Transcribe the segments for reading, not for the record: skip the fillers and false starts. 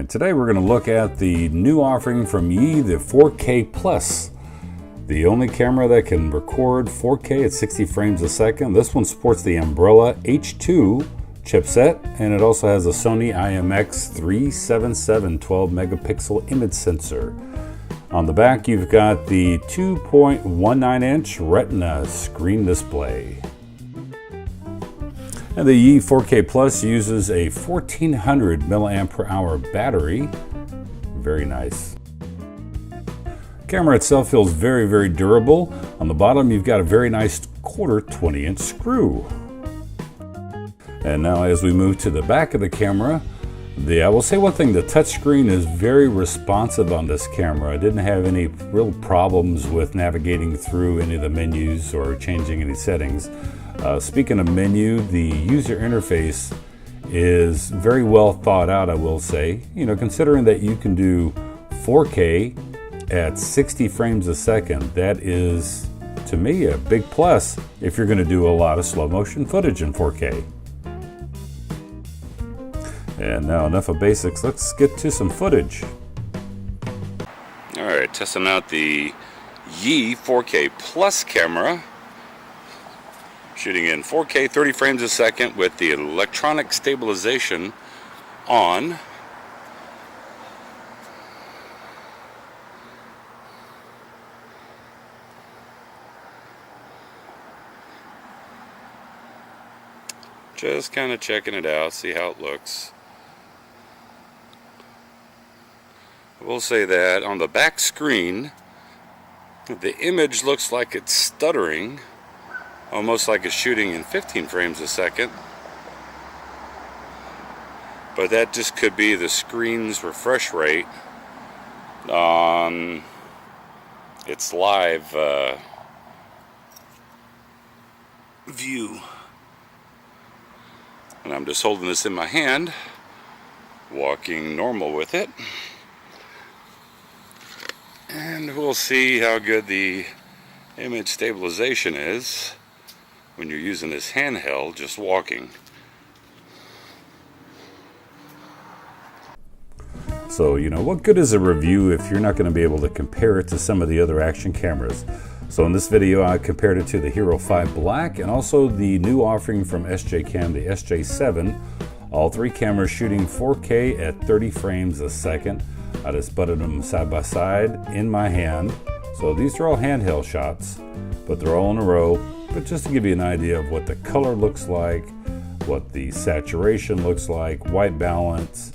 Today we're going to look at the new offering from Yi, the 4K Plus. The only camera that can record 4K at 60 frames a second. This one supports the Umbrella H2 chipset, and it also has a Sony IMX3000 12 megapixel image sensor. On the back you've got the 2.19 inch Retina screen display. And the Yi 4K Plus uses a 1400 milliamp per hour battery. Very nice. The camera itself feels very durable. On the bottom you've got a very nice quarter 20-inch screw. And now as we move to the back of the camera, I will say one thing, the touchscreen is very responsive on this camera. I didn't have any real problems with navigating through any of the menus or changing any settings. Speaking of menu, the user interface is very well thought out, I will say. You know, considering that you can do 4K at 60 frames a second, that is, to me, a big plus if you're going to do a lot of slow motion footage in 4K. And now enough of basics, let's get to some footage. Alright, testing out the Yi 4K Plus camera. Shooting in 4K 30 frames a second with the electronic stabilization on. Just kind of checking it out, see how it looks. I will say that on the back screen, the image looks like it's stuttering, almost like it's shooting in 15 frames a second. But that just could be the screen's refresh rate on its live view. And I'm just holding this in my hand, walking normal with it. And we'll see how good the image stabilization is when you're using this handheld, just walking. So, you know, what good is a review if you're not going to be able to compare it to some of the other action cameras? So in this video I compared it to the Hero 5 Black and also the new offering from SJCAM, the SJ7. All three cameras shooting 4K at 30 frames a second. I just butted them side by side in my hand. So these are all handheld shots, but they're all in a row. But just to give you an idea of what the color looks like, what the saturation looks like, white balance,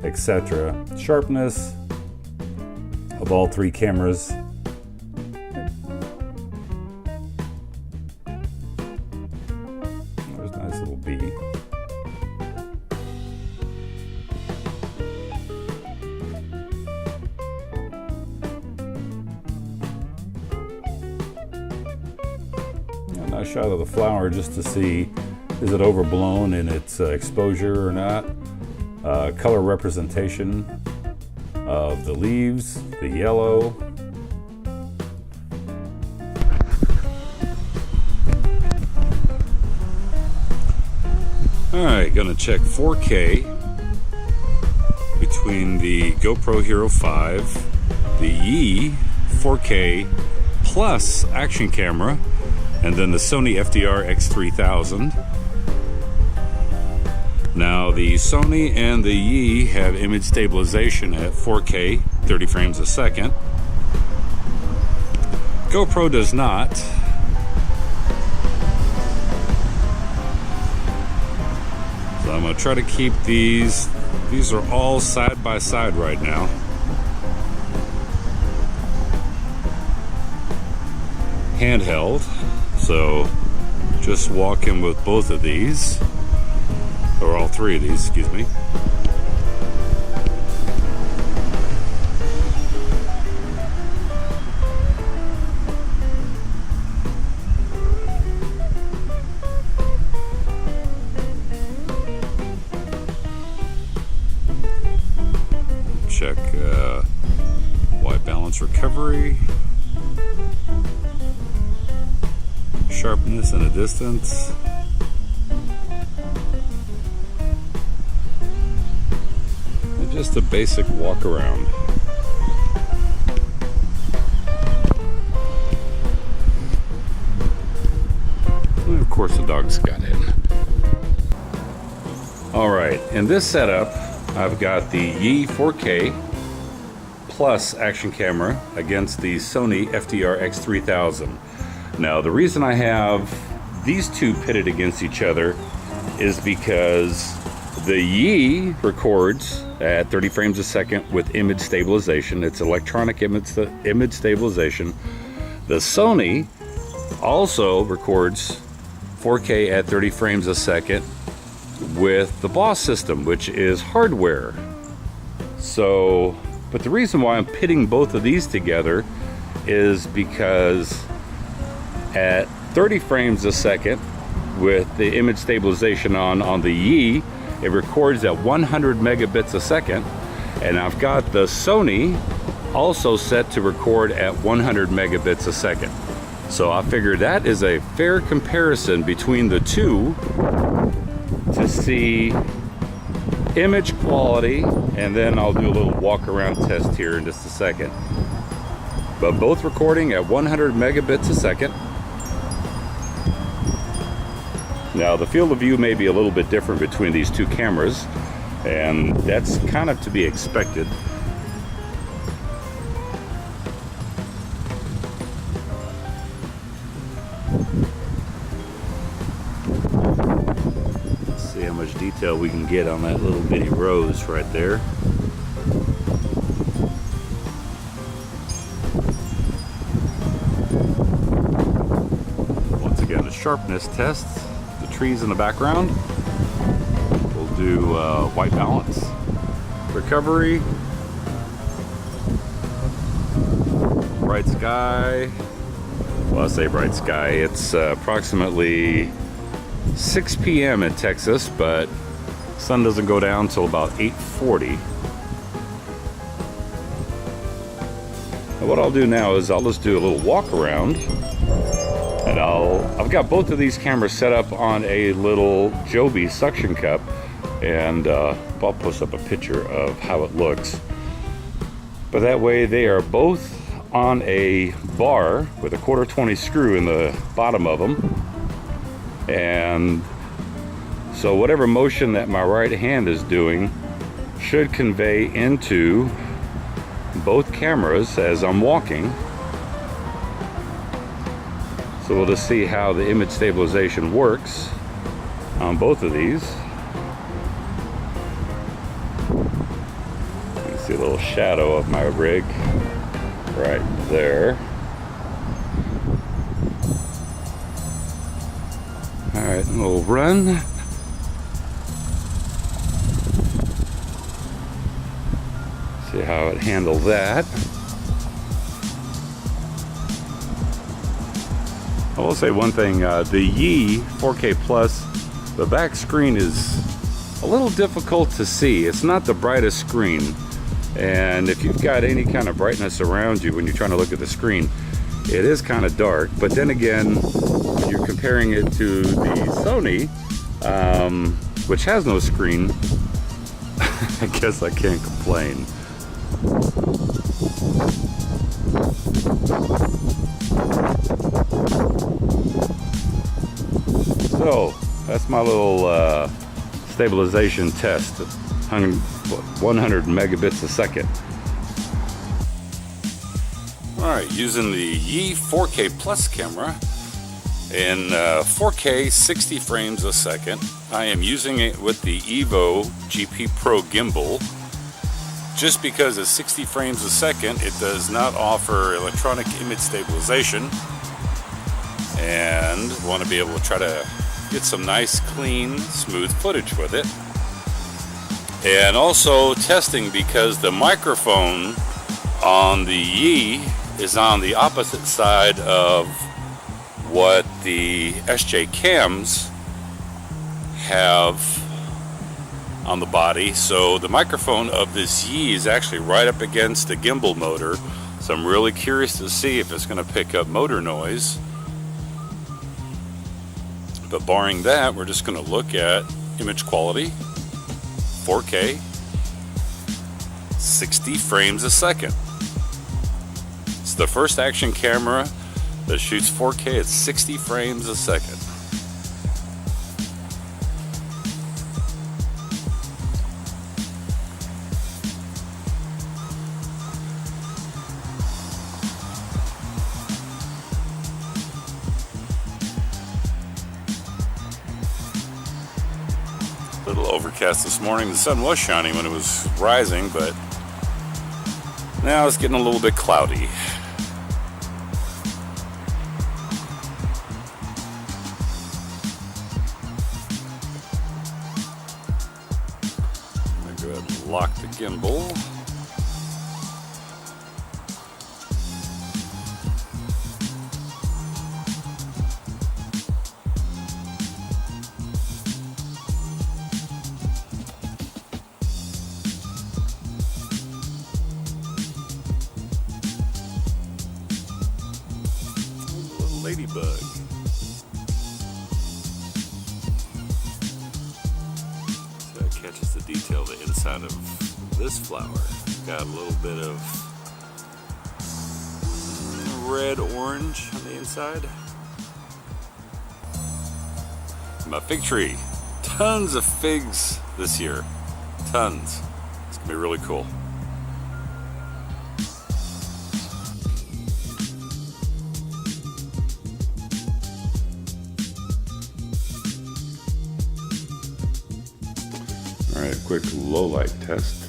etc. Sharpness of all three cameras. There's a nice little bee. Nice shot of the flower just to see, is it overblown in its exposure or not. Color representation of the leaves, the yellow. Alright, gonna check 4K between the GoPro Hero 5, the Yi 4K Plus action camera, and then the Sony FDR-X3000. Now the Sony and the Yi have image stabilization at 4K 30 frames a second. GoPro does not. So I'm going to try to keep these are all side by side right now. Handheld. So just walking with both of these, or all three of these, excuse me. Check white balance recovery. Sharpness and a distance. just a basic walk around. And of course the dogs got in. Alright, in this setup I've got the Yi 4K Plus action camera against the Sony FDR-X3000. Now the reason I have these two pitted against each other is because the Yi records at 30 frames a second with image stabilization. It's electronic image stabilization. The Sony also records 4K at 30 frames a second with the BOSS system, which is hardware. So, but the reason why I'm pitting both of these together is because at 30 frames a second with the image stabilization on the Yi, it records at 100 megabits a second, and I've got the Sony also set to record at 100 megabits a second. So I figured that is a fair comparison between the two to see image quality, and then I'll do a little walk around test here in just a second. But both recording at 100 megabits a second. Now the field of view may be a little bit different between these two cameras, and that's kind of to be expected. See how much detail we can get on that little bitty rose right there. Once again, a sharpness test. The trees in the background. We'll do white balance. Recovery. Bright sky. Well, I say bright sky. It's approximately 6 p.m. in Texas, but sun doesn't go down until about 8:40. And what I'll do now is I'll just do a little walk around, and I've got both of these cameras set up on a little Joby suction cup, and I'll post up a picture of how it looks. But that way they are both on a bar with a 1/4-20 screw in the bottom of them. And so whatever motion that my right hand is doing should convey into both cameras as I'm walking. So we'll just see how the image stabilization works on both of these. You can see a little shadow of my rig right there. Alright, and we'll run. See how it handles that. I will say one thing, the Yi 4K Plus, the back screen is a little difficult to see. It's not the brightest screen, and if you've got any kind of brightness around you when you're trying to look at the screen, it is kind of dark. But then again, when you're comparing it to the Sony, which has no screen, I guess I can't complain. So that's my little stabilization test at 100 megabits a second. Alright, using the Yi 4K Plus camera in 4K 60 frames a second. I am using it with the Evo GP Pro gimbal. Just because it's 60 frames a second, it does not offer electronic image stabilization, and want to be able to try to get some nice, clean, smooth footage with it. And also testing because the microphone on the Yi is on the opposite side of what the SJCAMs have on the body. So the microphone of this Yi is actually right up against the gimbal motor. So I'm really curious to see if it's going to pick up motor noise. But barring that, we're just going to look at image quality, 4K, 60 frames a second. It's the first action camera that shoots 4K at 60 frames a second. A little overcast this morning. The sun was shining when it was rising, but now it's getting a little bit cloudy. I'm going to go ahead and lock the gimbal. Ladybug. So it catches the detail, the inside of this flower. Got a little bit of red orange on the inside. My fig tree. Tons of figs this year. Tons. It's gonna be really cool. All right, quick low light test.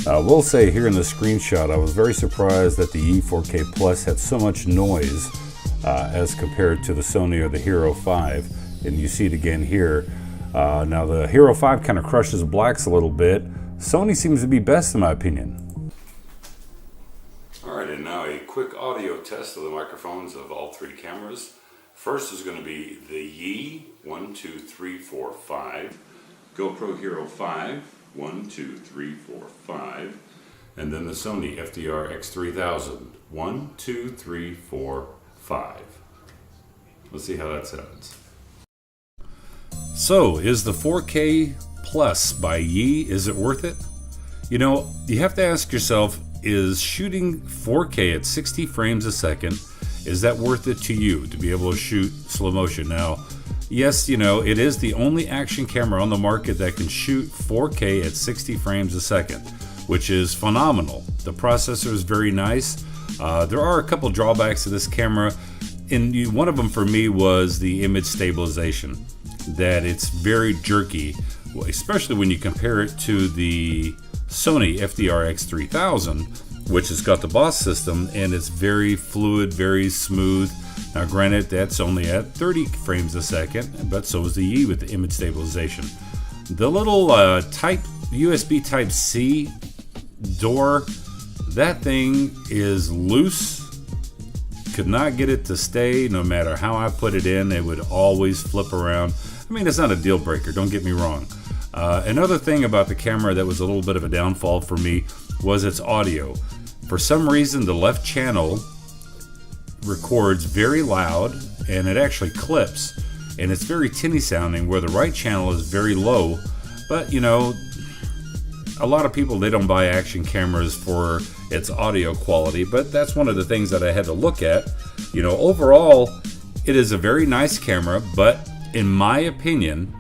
I will say here in the screenshot, I was very surprised that the E4K Plus had so much noise as compared to the Sony or the Hero 5, and you see it again here. Now the Hero 5 kind of crushes blacks a little bit. Sony seems to be best in my opinion. Alright, and now a quick audio test of the microphones of all three cameras. First is going to be the Yi 1, 2, 3, 4, 5, GoPro Hero 5, 1, 2, 3, 4, 5, and then the Sony FDR-X3000, 1, 2, 3, 4, 5. Let's see how that sounds. So, is the 4K Plus by Yi, is it worth it? You know, you have to ask yourself, is shooting 4K at 60 frames a second, is that worth it to you to be able to shoot slow motion? Now, yes, you know, it is the only action camera on the market that can shoot 4K at 60 frames a second, which is phenomenal. The processor is very nice. There are a couple drawbacks to this camera, and one of them for me was the image stabilization, that it's very jerky, especially when you compare it to the Sony FDR-X3000, which has got the Boss system, and it's very fluid, very smooth. Now granted, that's only at 30 frames a second, but so is the Yi with the image stabilization. The little USB Type-C door, that thing is loose. Could not get it to stay. No matter how I put it in, it would always flip around. I mean, it's not a deal breaker, don't get me wrong. Another thing about the camera that was a little bit of a downfall for me was its audio. For some reason, the left channel records very loud, and it actually clips, and it's very tinny sounding, where the right channel is very low. But you know, a lot of people, they don't buy action cameras for its audio quality, but that's one of the things that I had to look at. You know, overall, it is a very nice camera, but in my opinion,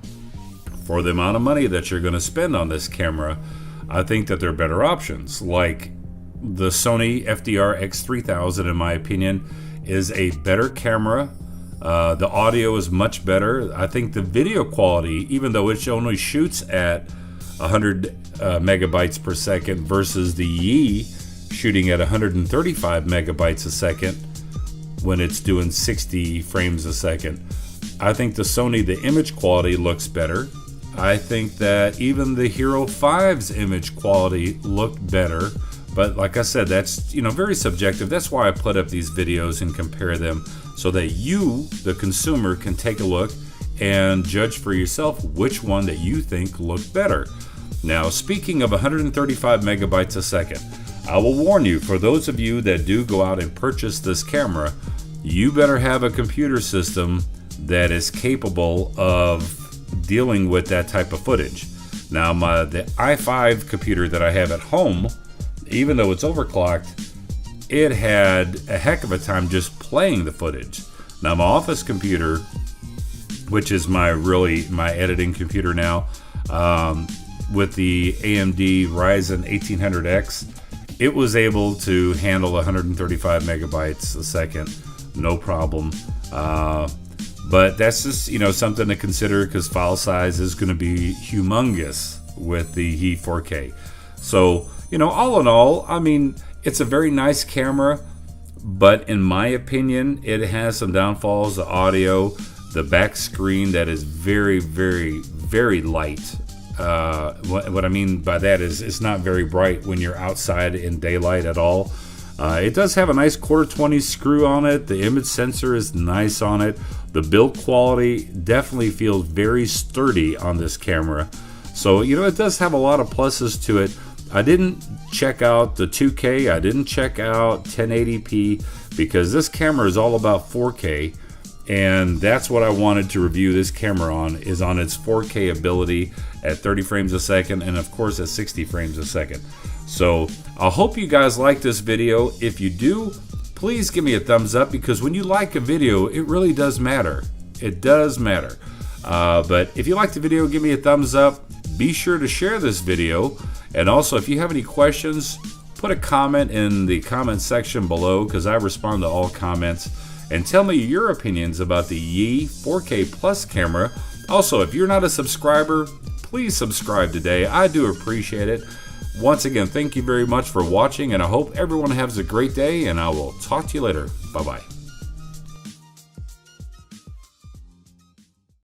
for the amount of money that you're going to spend on this camera, I think that there are better options, like the Sony FDR-X3000, in my opinion, is a better camera. The audio is much better. I think the video quality, even though it only shoots at 100 megabytes per second versus the Yi shooting at 135 megabytes a second when it's doing 60 frames a second, I think the Sony, the image quality looks better. I think that even the Hero 5's image quality looked better. But like I said, that's, very subjective. That's why I put up these videos and compare them, so that you, the consumer, can take a look and judge for yourself which one that you think looked better. Now, speaking of 135 megabytes a second, I will warn you, for those of you that do go out and purchase this camera, you better have a computer system that is capable of dealing with that type of footage. Now, the i5 computer that I have at home, even though it's overclocked, it had a heck of a time just playing the footage. Now, my office computer, which is my editing computer now, with the AMD Ryzen 1800X, it was able to handle 135 megabytes a second, no problem. But that's just, something to consider, because file size is going to be humongous with the Yi 4K. So, all in all, I mean, it's a very nice camera, but in my opinion, it has some downfalls. The audio, the back screen that is very, very, very light. What I mean by that is it's not very bright when you're outside in daylight at all. It does have a nice 1/4-20 screw on it. The image sensor is nice on it. The build quality definitely feels very sturdy on this camera. So, it does have a lot of pluses to it. I didn't check out the 2K. I didn't check out 1080p, because this camera is all about 4K. And that's what I wanted to review this camera on, is on its 4K ability at 30 frames a second, and of course at 60 frames a second. So I hope you guys like this video. If you do, please give me a thumbs up, because when you like a video, it really does matter. It does matter. But if you like the video, give me a thumbs up. Be sure to share this video. And also, if you have any questions, put a comment in the comment section below, because I respond to all comments. And tell me your opinions about the Yi 4K Plus camera. Also, if you're not a subscriber, please subscribe today. I do appreciate it. Once again, thank you very much for watching, and I hope everyone has a great day, and I will talk to you later. Bye-bye.